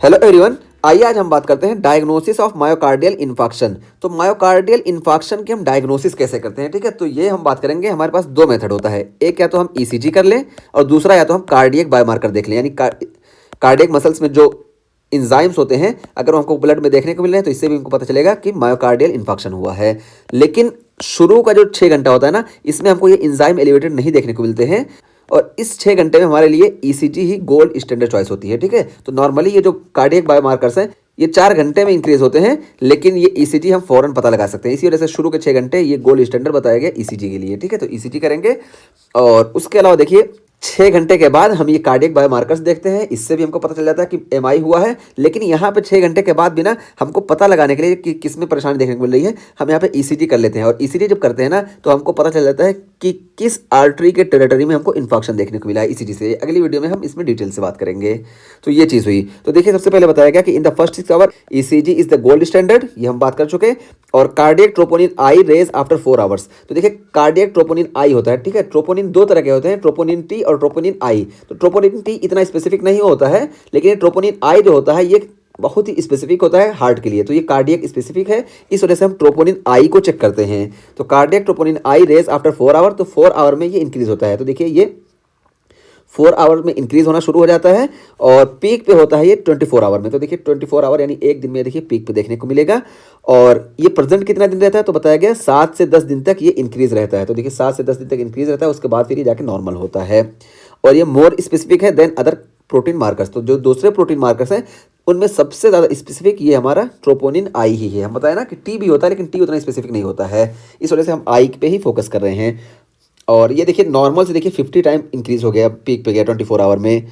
Hello everyone. आइए आज हम बात करते हैं डायग्नोसिस ऑफ मायोकार्डियल इन्फाक्शन। तो मायोकार्डियल इन्फाक्शन की हम डायग्नोसिस कैसे करते हैं, ठीक है। तो ये हम बात करेंगे। हमारे पास दो मेथड होता है, एक या तो हम ईसीजी कर लें और दूसरा या तो हम कार्डियक बायोमार्कर देख लें। यानी कार्डियक मसल्स में जो इंजाइम्स होते हैं अगर हमको ब्लड में देखने को मिल रहे हैं तो इससे भी हमको पता चलेगा कि मायोकार्डियल इन्फाक्शन हुआ है। लेकिन शुरू का जो 6 घंटा होता है ना, इसमें हमको ये इंजाइम एलिवेटेड नहीं देखने को मिलते हैं और इस 6 घंटे में हमारे लिए ईसीजी ही गोल्ड स्टैंडर्ड चॉइस होती है, ठीक है। तो नॉर्मली ये जो कार्डियक बायोमार्कर्स हैं ये 4 घंटे में इंक्रीज होते हैं, लेकिन ये ईसीजी हम फौरन पता लगा सकते हैं। इसी वजह से शुरू के 6 घंटे ये गोल्ड स्टैंडर्ड बताया गया ईसीजी के लिए, ठीक है। तो ईसीजी करेंगे और उसके अलावा देखिए 6 घंटे के बाद हम ये कार्डियक बायोमार्कर्स देखते हैं। इससे भी हमको पता चल जाता है कि एमआई हुआ है। लेकिन यहाँ पे 6 घंटे के बाद भी ना हमको पता लगाने के लिए कि किस में परेशानी देखने को मिल रही है, हम यहाँ पे ईसीजी कर लेते हैं। और ईसीजी जब करते हैं ना तो हमको पता चल जाता है कि किस आर्टरी के टेरिटरी में हमको इन्फेक्शन देखने को मिला है ईसीजी से। अगली वीडियो में हम इसमें डिटेल से बात करेंगे। तो ये चीज़ हुई। तो देखिए सबसे पहले बताया गया कि in the first 6 hour ECG is the gold standard, ये हम बात कर चुके हैं। और cardiac troponin I rise after 4 hours. तो देखिए कार्डियक ट्रोपोनिन आई होता है, ठीक है। ट्रोपोनिन 2 तरह के होते हैं, ट्रोपोनिन टी और ट्रोपोनिन आई। तो ट्रोपोनिन टी इतना स्पेसिफिक नहीं होता है, लेकिन ये ट्रोपोनिन आई जो होता है ये बहुत ही स्पेसिफिक होता है हार्ट के लिए। तो ये कार्डियक स्पेसिफिक है, इस वजह से हम ट्रोपोनिन आई को चेक करते हैं। तो cardiac troponin I rise after 4 hour, तो 4 आवर में ये इंक्रीज होता है। तो देखिए ये 4 आवर में इंक्रीज होना शुरू हो जाता है और पीक पे होता है ये 24 आवर में। तो देखिए 24 आवर यानी एक दिन में देखिए पीक पे देखने को मिलेगा। और ये प्रेजेंट कितना दिन रहता है, तो बताया गया 7 से 10 दिन तक ये इंक्रीज रहता है। तो देखिए 7 से 10 दिन तक इंक्रीज रहता है, उसके बाद फिर ये जाके नॉर्मल होता है। और ये मोर स्पेसिफिक है देन अदर प्रोटीन मार्कर्स। तो जो दूसरे प्रोटीन मार्कर्स हैं उनमें सबसे ज़्यादा स्पेसिफिक ये हमारा ट्रोपोनिन आई ही है। हम बताया ना कि टी भी होता है, लेकिन टी उतना स्पेसिफिक नहीं होता है, इस वजह से हम आई पे ही फोकस कर रहे हैं। और ये देखिए नॉर्मल से देखिए 50 टाइम इंक्रीज हो गया, पीक पे गया 24 आवर में।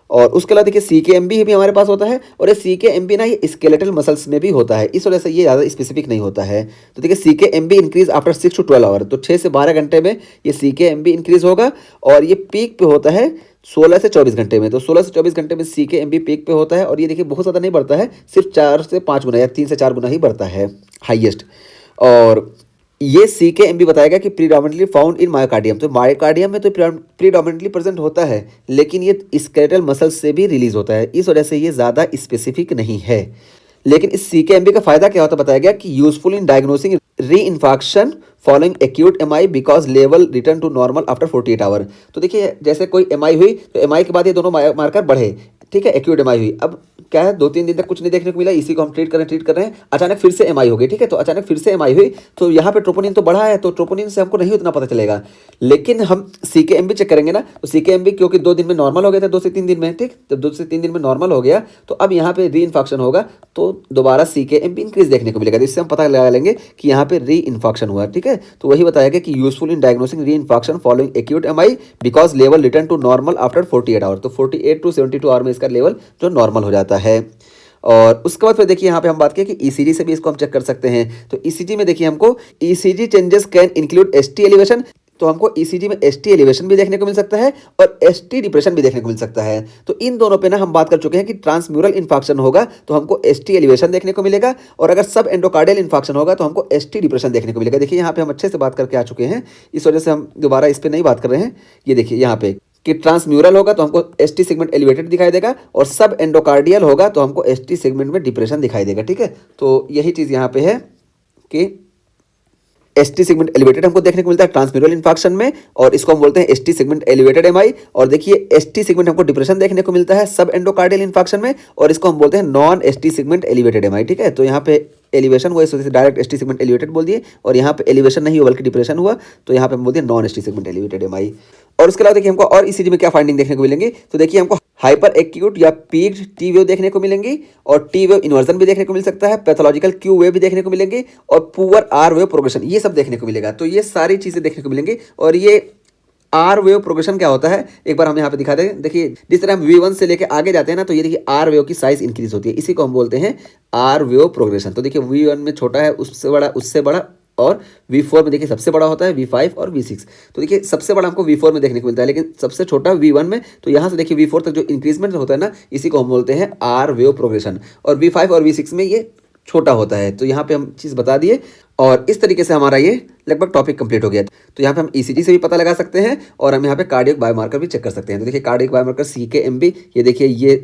और उसके अलावा देखिए CKMB भी हमारे पास होता है और ये CKMB ना ये स्केलेटल मसल्स में भी होता है, इस वजह से ये ज़्यादा स्पेसिफिक नहीं होता है। तो देखिए CKMB increase after 6 to 12 hour. तो 6 से 12 घंटे में ये CKMB इंक्रीज होगा और ये पीक पे होता है 16 से 24 घंटे में। तो 16 से 24 घंटे में CKMB पीक पे होता है और ये देखिए बहुत ज़्यादा नहीं बढ़ता है, सिर्फ 4 से 5 गुना या 3 से 4 गुना ही बढ़ता है हाईएस्ट। और ये CKMB बताएगा कि प्रीडोमिनेंटली फाउंड इन मायोकार्डियम। तो मायोकार्डियम में तो प्रीडोमिनेंटली प्रेजेंट होता है, लेकिन ये स्केलेटल मसल्स से भी रिलीज होता है, इस वजह से ये ज़्यादा स्पेसिफिक नहीं है। लेकिन इस CKMB का फायदा क्या होता है बताया गया कि useful in diagnosing reinfection following acute MI because level return to normal after 48 hour. तो देखिए जैसे कोई एमआई हुई तो एमआई के बाद ये दोनों मार्कर बढ़े, ठीक है। एक्यूट एमआई हुई, अब क्या है 2-3 दिन तक कुछ नहीं देखने को मिला, इसी को हम ट्रीट कर रहे हैं, अचानक फिर से एमआई हो गई, ठीक है। तो अचानक फिर से एमआई हुई तो यहाँ पे ट्रोपोनिन तो बढ़ा है, तो ट्रोपोनिन से हमको नहीं उतना पता चलेगा। लेकिन हम CKMB चेक करेंगे ना, तो CKMB क्योंकि 2 दिन में नॉर्मल हो गया था, 2 से 3 दिन में, ठीक। जब 2 से 3 दिन में नॉर्मल हो गया तो अब यहाँ पे री इन्फेक्शन होगा तो दोबारा CKMB इंक्रीज देखने को मिलेगा। तो इससे हम पता लगा लेंगे कि यहाँ पे री इन्फेक्शन हुआ, ठीक है। तो वही बताया गया कि useful in diagnosing reinfection following acute MI because level return to normal after 48 hour. तो 48 to 72 आवर में इसका लेवल जो नॉर्मल हो जाता है। और उसके बाद फिर देखिए यहाँ पे हम बात किए कि ECG से भी इसको हम चेक कर सकते हैं। तो ECG में देखिए हमको ECG changes can include ST elevation. तो हमको ECG में ST एलिवेशन भी देखने को मिल सकता है और ST डिप्रेशन भी देखने को मिल सकता है। तो इन दोनों पे ना हम बात कर चुके हैं कि ट्रांसम्यूरल इन्फेक्शन होगा तो हमको ST एलिवेशन देखने को मिलेगा, और अगर सब एंडोकार्डियल इन्फेक्शन होगा तो हमको ST डिप्रेशन देखने को मिलेगा। देखिए यहाँ पे हम अच्छे से बात करके आ चुके हैं, इस वजह से हम दोबारा इस पर नहीं बात कर रहे हैं। ये देखिए यहाँ पे कि ट्रांसम्यूरल होगा तो हमको ST सेगमेंट एलिवेटेड दिखाई देगा और सब एंडोकार्डियल होगा तो हमको ST सेगमेंट में डिप्रेशन दिखाई देगा, ठीक है। तो यही चीज़ यहाँ पे है कि ST सेगमेंट एलिवेटेड हमको देखने को मिलता है ट्रांसम्यूरल इन्फेक्शन में, और इसको हम बोलते हैं ST सेगमेंट एलिवेटेड एमआई। और देखिए ST सेगमेंट हमको डिप्रेशन देखने को मिलता है सब एंडोकार्डियल इन्फेक्शन में, और इसको हम बोलते हैं non ST segment elevated MI, ठीक है। तो यहाँ पे एलिवेशन हुआ इस वजह से डायरेक्ट ST सेगमेंट एलिवेटेड बोल दिए, और यहाँ पे एलिवेशन नहीं हुआ बल्कि डिप्रेशन हुआ तो यहाँ पे हम बोलते हैं non ST segment elevated MI. और उसके अलावा देखिए हमको और ECG में क्या फाइंडिंग देखने को मिलेंगी, तो देखिए हमको हाइपर एक्यूट या पीक्ड टी वेव देखने को मिलेंगी, और टी वेव इन्वर्जन भी देखने को मिल सकता है, पैथोलॉजिकल क्यू वेव भी देखने को मिलेंगी, और पुअर आर वेव प्रोग्रेशन, ये सब देखने को मिलेगा। तो ये सारी चीज़ें देखने को मिलेंगी। और ये आर वेव प्रोग्रेशन क्या होता है एक बार हम यहाँ पे दिखा दें। देखिए जिस तरह हम V1 से लेके आगे जाते हैं ना, तो ये देखिए आर वेव की साइज इंक्रीज होती है, इसी को हम बोलते हैं आर वेव प्रोग्रेशन। तो देखिए V1 में छोटा है, उससे बड़ा, और V4 में देखिए सबसे बड़ा होता है V5 और V6। तो देखिए सबसे बड़ा हमको V4 में देखने को मिलता है, लेकिन सबसे छोटा V1 में। तो यहाँ से देखिए V4 तक जो इंक्रीजमेंट होता है ना, इसी को हम बोलते हैं आर वेव प्रोग्रेशन, और V5 और V6 में ये छोटा होता है। तो यहाँ पे हम चीज़ बता दिए, और इस तरीके से हमारा ये लगभग टॉपिक कंप्लीट हो गया। तो यहाँ पे हम ECG से भी पता लगा सकते हैं और हम यहाँ पे कार्डियक बायोमार्कर भी चेक कर सकते हैं। तो देखिए कार्डियक बायोमार्कर CKMB, ये देखिए ये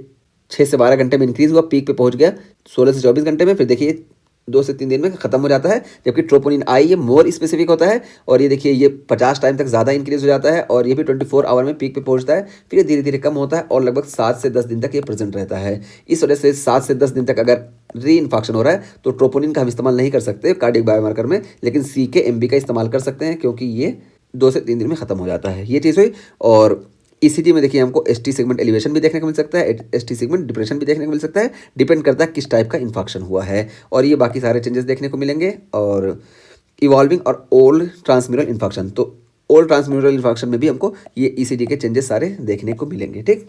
6 से 12 घंटे में इंक्रीज हुआ, पीक पे पहुंच गया 16 से 24 घंटे में, फिर देखिए 2 से 3 दिन में खत्म हो जाता है। जबकि ट्रोपोनिन आई ये मोर स्पेसिफिक होता है और ये देखिए ये 50 टाइम तक ज़्यादा इंक्रीज हो जाता है और ये भी 24 आवर में पीक पे पहुंचता है, फिर ये धीरे धीरे कम होता है और लगभग 7 से 10 दिन तक ये प्रेजेंट रहता है। इस वजह से 7 से 10 दिन तक अगर री इन्फेक्शन हो रहा है तो ट्रोपोनिन का हम इस्तेमाल नहीं कर सकते कार्डियक बायोमार्कर में, लेकिन CK-MB का इस्तेमाल कर सकते हैं क्योंकि ये 2 से 3 दिन में खत्म हो जाता है। ये चीज़ हुई। और ECG में देखिए हमको ST सेगमेंट एलिवेशन भी देखने को मिल सकता है, ST सेगमेंट डिप्रेशन भी देखने को मिल सकता है, डिपेंड करता है किस टाइप का इन्फेक्शन हुआ है। और ये बाकी सारे चेंजेस देखने को मिलेंगे। और इवॉल्विंग और ओल्ड ट्रांसम्यूरल इन्फेक्शन, तो ओल्ड ट्रांसम्यूरल इन्फेक्शन में भी हमको ये ECG के चेंजेस सारे देखने को मिलेंगे। ठीक।